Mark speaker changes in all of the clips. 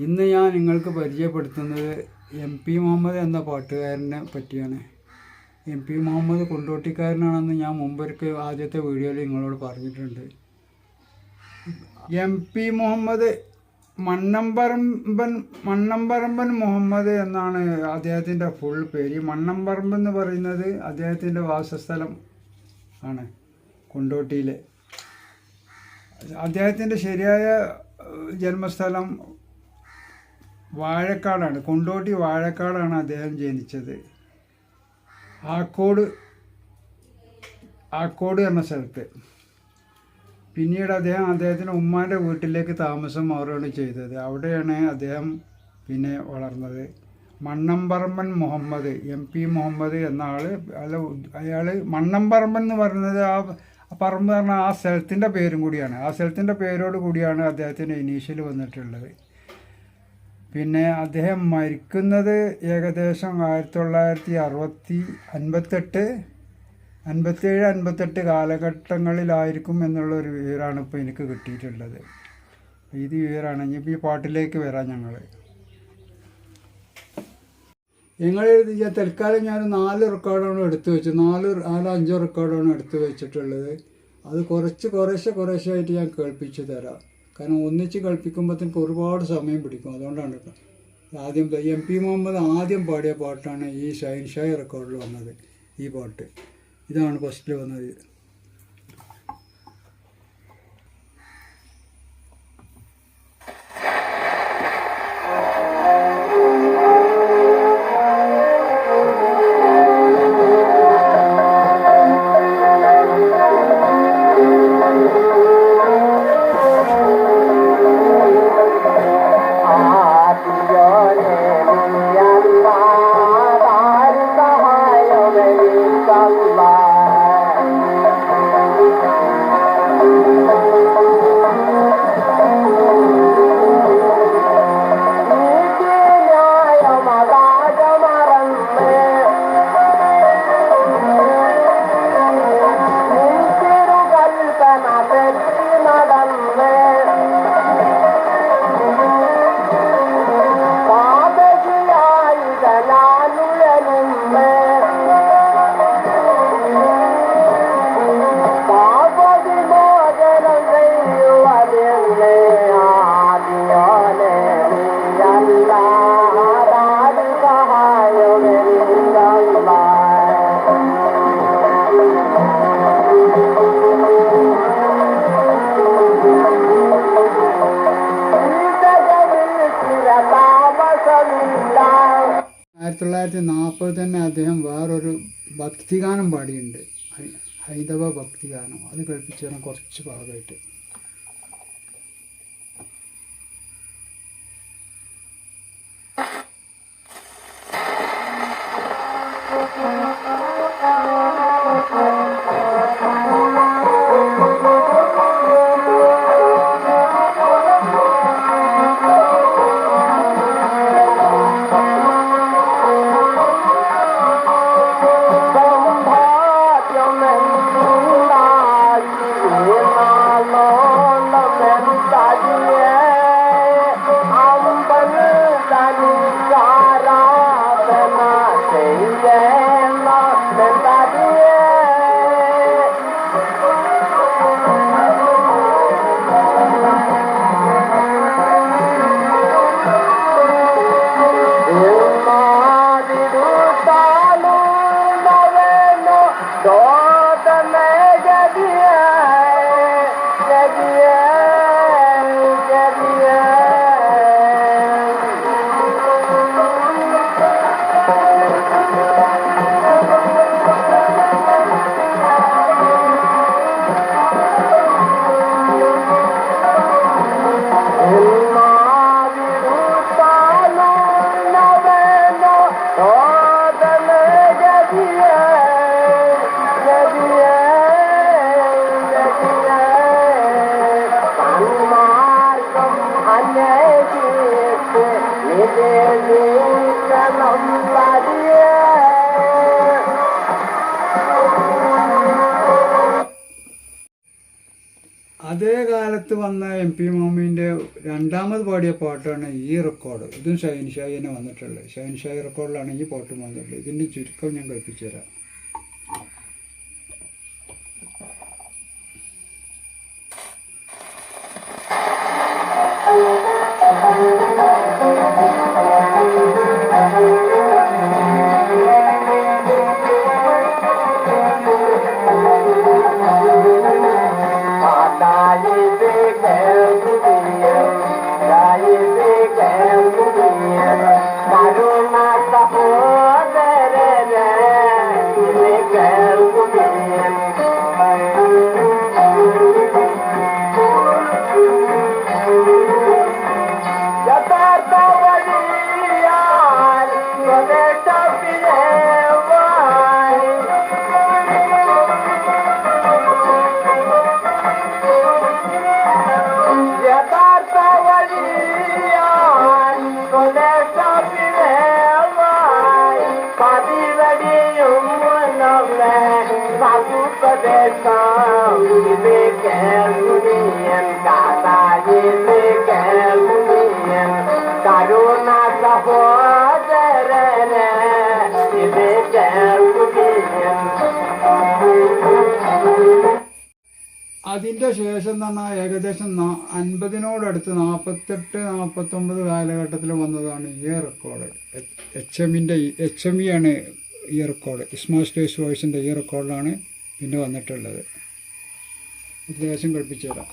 Speaker 1: ഇന്ന് ഞാൻ നിങ്ങൾക്ക് പരിചയപ്പെടുത്തുന്നത് MP മുഹമ്മദ് എന്ന പാട്ടുകാരനെ പറ്റിയാണ്. MP മുഹമ്മദ് കൊണ്ടോട്ടിക്കാരനാണെന്ന് ഞാൻ മുമ്പൊരിക്കൽ ആദ്യത്തെ വീഡിയോയിൽ നിങ്ങളോട് പറഞ്ഞിട്ടുണ്ട്. MP മുഹമ്മദ് മണ്ണമ്പറമ്പൻ മുഹമ്മദ് എന്നാണ് അദ്ദേഹത്തിൻ്റെ ഫുൾ പേര്. മണ്ണമ്പറമ്പ് എന്ന് പറയുന്നത് അദ്ദേഹത്തിൻ്റെ വാസസ്ഥലം ആണ്, കൊണ്ടോട്ടിയിലെ. അദ്ദേഹത്തിൻ്റെ ശരിയായ ജന്മസ്ഥലം വാഴക്കാടാണ്, കൊണ്ടോട്ടി വാഴക്കാടാണ് അദ്ദേഹം ജനിച്ചത്. ആക്കോട് എന്ന സ്ഥലത്ത്. പിന്നീട് അദ്ദേഹത്തിൻ്റെ ഉമ്മാൻ്റെ വീട്ടിലേക്ക് താമസം മാറുകയാണ് ചെയ്തത്. അവിടെയാണ് അദ്ദേഹം പിന്നെ വളർന്നത്. മണ്ണമ്പറമ്പൻ മുഹമ്മദ്, MP മുഹമ്മദ് എന്ന അയാൾ മണ്ണമ്പറമ്പൻ എന്ന് പറയുന്നത് ആ പറമ്പ് പറഞ്ഞാൽ ആ സ്ഥലത്തിൻ്റെ പേരും കൂടിയാണ്. ആ സ്ഥലത്തിൻ്റെ പേരോട് കൂടിയാണ് അദ്ദേഹത്തിൻ്റെ ഇനീഷ്യൽ വന്നിട്ടുള്ളത്. പിന്നെ അദ്ദേഹം മരിക്കുന്നത് ഏകദേശം 1957-58 കാലഘട്ടങ്ങളിലായിരിക്കും എന്നുള്ളൊരു വിവരമാണ് ഇപ്പോൾ എനിക്ക് കിട്ടിയിട്ടുള്ളത്. ഇത് വിവരമാണ്. ഇനിയിപ്പോൾ ഈ പാട്ടിലേക്ക് വരാം. ഞങ്ങൾ തൽക്കാലം ഞാൻ 4 റെക്കോർഡാണ് എടുത്തു വെച്ചത്. 4-5 റെക്കോർഡാണ് എടുത്തു വെച്ചിട്ടുള്ളത്. അത് കുറേശ്ശെ ആയിട്ട് ഞാൻ കേൾപ്പിച്ചു തരാം. കാരണം ഒന്നിച്ച് കേൾപ്പിക്കുമ്പോഴത്തേക്ക് ഒരുപാട് സമയം പിടിക്കും. അതുകൊണ്ടാണ് ആദ്യം MP മുഹമ്മദ് ആദ്യം പാടിയ പാട്ടാണ് ഈ ഷൈൻ റെക്കോർഡിൽ വന്നത്. ഈ പാട്ട് ഇതാണ് ഫസ്റ്റിൽ വന്നത്. തന്നെ അദ്ദേഹം വേറൊരു ഭക്തിഗാനം പാടിയിട്ടുണ്ട്, ഹൈന്ദവ ഭക്തിഗാനം. അത് കേൾപ്പിച്ചു തരാം കുറച്ച് ഭാഗമായിട്ട്.
Speaker 2: Allah
Speaker 1: അതേ കാലത്ത് വന്ന MP മമ്മീൻ്റെ രണ്ടാമത് പാടിയ പാട്ടാണ് ഈ റെക്കോർഡ്. ഇതും ഷഹൻഷാഹി തന്നെ വന്നിട്ടുള്ളത്. ഷഹൻഷാഹി റെക്കോർഡിലാണ് ഈ പാട്ടും വന്നിട്ടുള്ളത്. ഇതിൻ്റെ ചുരുക്കം ഞാൻ കേൾപ്പിച്ചു തരാം. അതിൻ്റെ ശേഷം എന്ന് പറഞ്ഞാൽ ഏകദേശം 50-നോടടുത്ത് 48-49 കാലഘട്ടത്തിൽ വന്നതാണ് ഈ റെക്കോർഡ്. HME ആണ് ഈ റെക്കോർഡ്. ഇസ്മാൽ സ്റ്റേഴ്സ് വോയിസിൻ്റെ ഈ റെക്കോർഡിലാണ് പിന്നെ വന്നിട്ടുള്ളത്. ദേശം കളിപ്പിച്ചു തരാം.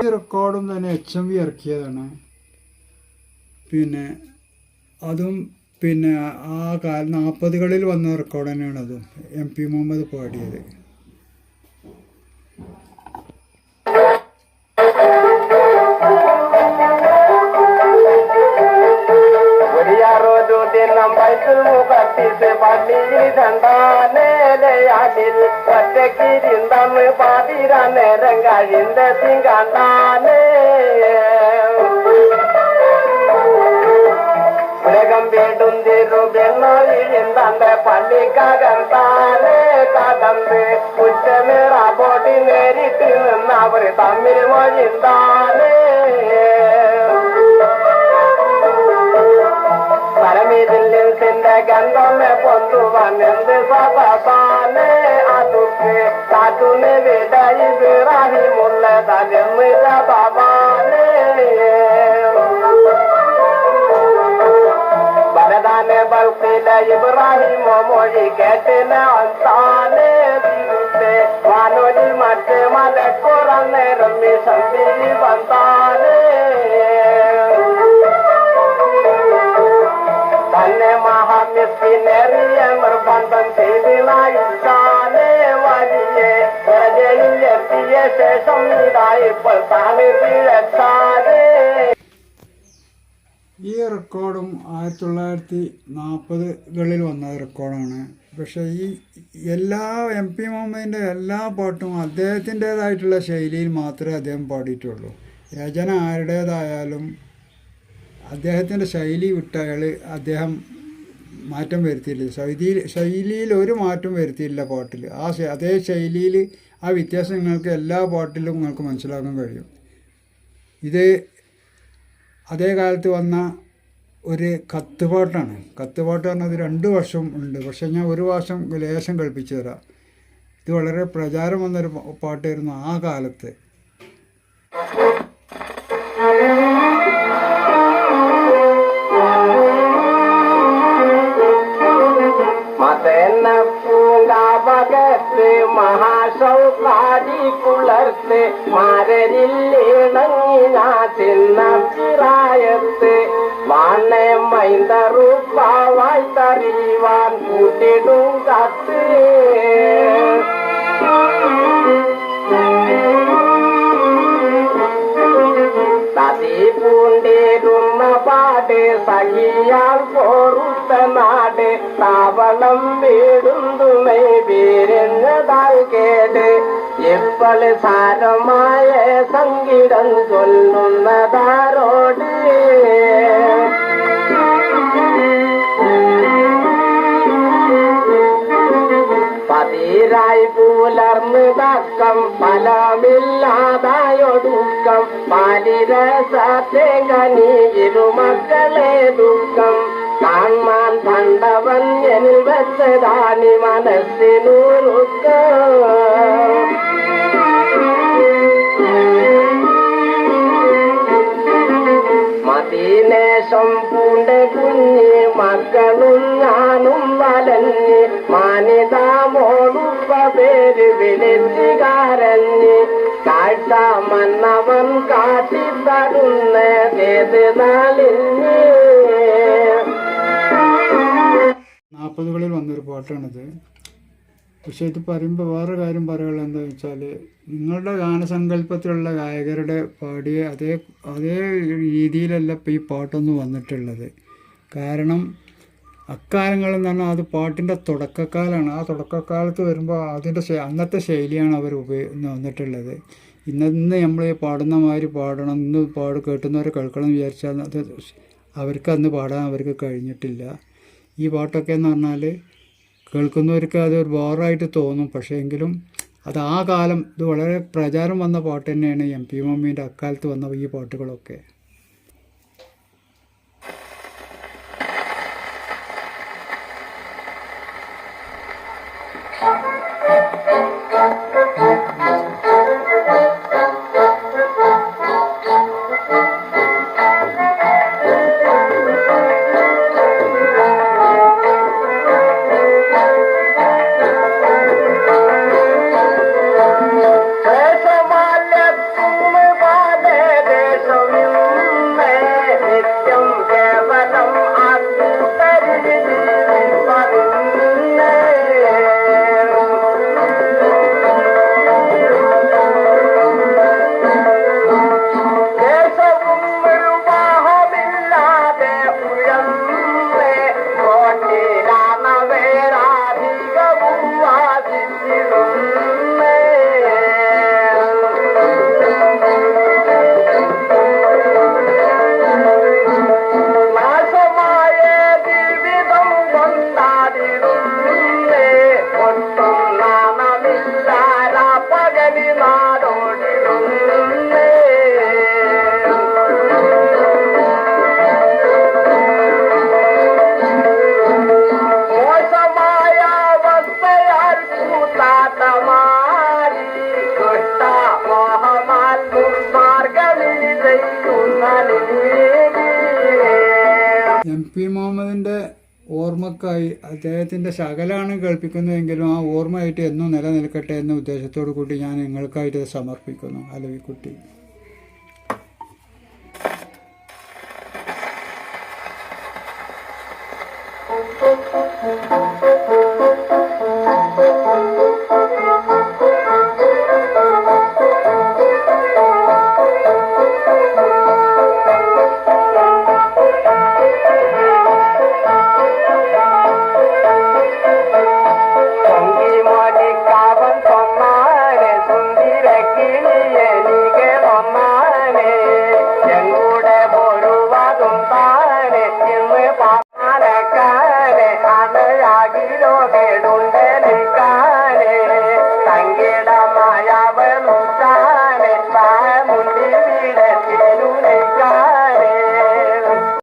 Speaker 1: ഈ റെക്കോർഡും തന്നെ HMV ഇറക്കിയതാണ്. പിന്നെ അതും പിന്നെ ആ 40കളിൽ വന്ന റെക്കോർഡ് തന്നെയാണ് അതും. MP മുഹമ്മദ് പാടിയത്.
Speaker 2: Ibrahim Mori Ketina Antane Bidute Manodi Mate Malekorane Rami Sandili Bantane
Speaker 1: റെക്കോർഡും 1940കളിൽ വന്ന റെക്കോർഡാണ്. പക്ഷേ ഈ എല്ലാ MP മുഹമ്മദിൻ്റെ എല്ലാ പാട്ടും അദ്ദേഹത്തിൻ്റേതായിട്ടുള്ള ശൈലിയിൽ മാത്രമേ അദ്ദേഹം പാടിയിട്ടുള്ളൂ. രചന ആരുടേതായാലും അദ്ദേഹത്തിൻ്റെ ശൈലി വിട്ടയാൾ അദ്ദേഹം മാറ്റം വരുത്തിയില്ല. ശൈലിയിൽ ഒരു മാറ്റം വരുത്തിയില്ല പാട്ടിൽ. അതേ ശൈലിയിൽ ആ വ്യത്യാസം നിങ്ങൾക്ക് എല്ലാ പാട്ടിലും നിങ്ങൾക്ക് മനസ്സിലാക്കാൻ കഴിയും. ഇത് അതേ കാലത്ത് വന്ന ഒരു കത്തുപാട്ടാണ്. കത്തുപാട്ട് പറഞ്ഞത് 2 വർഷം ഉണ്ട്. പക്ഷേ ഞാൻ ഒരു വർഷം ലേശം കേൾപ്പിച്ചു തരാം. ഇത് വളരെ പ്രചാരം വന്നൊരു പാട്ടായിരുന്നു ആ കാലത്ത്.
Speaker 2: പൂങ്കാവകത്ത് മഹാസൗകാരി കുളർത്ത് മാരരില്ലിണങ്ങിനാ ചിന്നപ്പിറായത്ത് വാണെ മൈന്തറുപ്പാവായി തറിവാൻ കൂട്ടിടും കത്ത് തതി പൂണ്ടിരുന്ന പാട് സഖിയാൽ പോറുത്ത നാട് താവളം വീടുന്തുമൈ വീരുന്നതാൽ കേട് ഇപ്പോൾ സാരമായ സംഗീതം ചൊല്ലുന്നതാരോട് പതിരായി പുലർന്ന് തക്കം ഫലമില്ലാതായൊടുക്കം പാലിരസത്തെ കനി ഇരുമക്കളെ ദുഃഖം കാണാൻ കണ്ടവൻ എന്നിൽ വെച്ചതാണി മനസ്സിനുരുക്കം മദീനേശം പൂണ്ട കുഞ്ഞി മക്കളും ഞാനും വലഞ്ഞ് മാനിതാമോടുപ്പ പേര് വിളിച്ചുകാരഞ്ഞ് കാഴ്ച മന്നവൻ കാട്ടിത്തരുന്നതേത് നാളിഞ്ഞ്.
Speaker 1: 40കളിൽ വന്നൊരു പാട്ടാണിത്. പക്ഷേ ഇത് പറയുമ്പോൾ വേറെ കാര്യം പറയുള്ളത് എന്താണെന്ന് വെച്ചാൽ നിങ്ങളുടെ ഗാനസങ്കല്പത്തിലുള്ള ഗായകരുടെ പാടിയ അതേ രീതിയിലല്ല ഇപ്പോൾ ഈ പാട്ടൊന്നും വന്നിട്ടുള്ളത്. കാരണം അക്കാലങ്ങളിൽ എന്ന് പറഞ്ഞാൽ അത് പാട്ടിൻ്റെ തുടക്കക്കാലമാണ്. ആ തുടക്കക്കാലത്ത് വരുമ്പോൾ അതിൻ്റെ അന്നത്തെ ശൈലിയാണ് അവർ വന്നിട്ടുള്ളത്. ഇന്ന് നമ്മൾ പാടുന്ന മാതിരി പാടണം, ഇന്ന് കേട്ടുന്നവരെ കേൾക്കണം എന്ന് വിചാരിച്ചാൽ അത് അവർക്ക് അന്ന് പാടാൻ അവർക്ക് കഴിഞ്ഞിട്ടില്ല. ഈ പാട്ടൊക്കെ എന്ന് പറഞ്ഞാൽ കേൾക്കുന്നവർക്ക് അതൊരു ബോറായിട്ട് തോന്നും. പക്ഷേ എങ്കിലും അത് ആ കാലം ഇത് വളരെ പ്രചാരം വന്ന പാട്ട് തന്നെയാണ് MP മുഹമ്മദിൻ്റെ അക്കാലത്ത് വന്ന ഈ പാട്ടുകളൊക്കെ. MP മുഹമ്മദിൻ്റെ ഓർമ്മക്കായി അദ്ദേഹത്തിൻ്റെ ശകലാണ് കേൾപ്പിക്കുന്നതെങ്കിലും ആ ഓർമ്മയായിട്ട് എന്നും നിലനിൽക്കട്ടെ എന്ന ഉദ്ദേശത്തോടു കൂടി ഞാൻ നിങ്ങൾക്കായിട്ട് സമർപ്പിക്കുന്നു. അലവിക്കുട്ടി.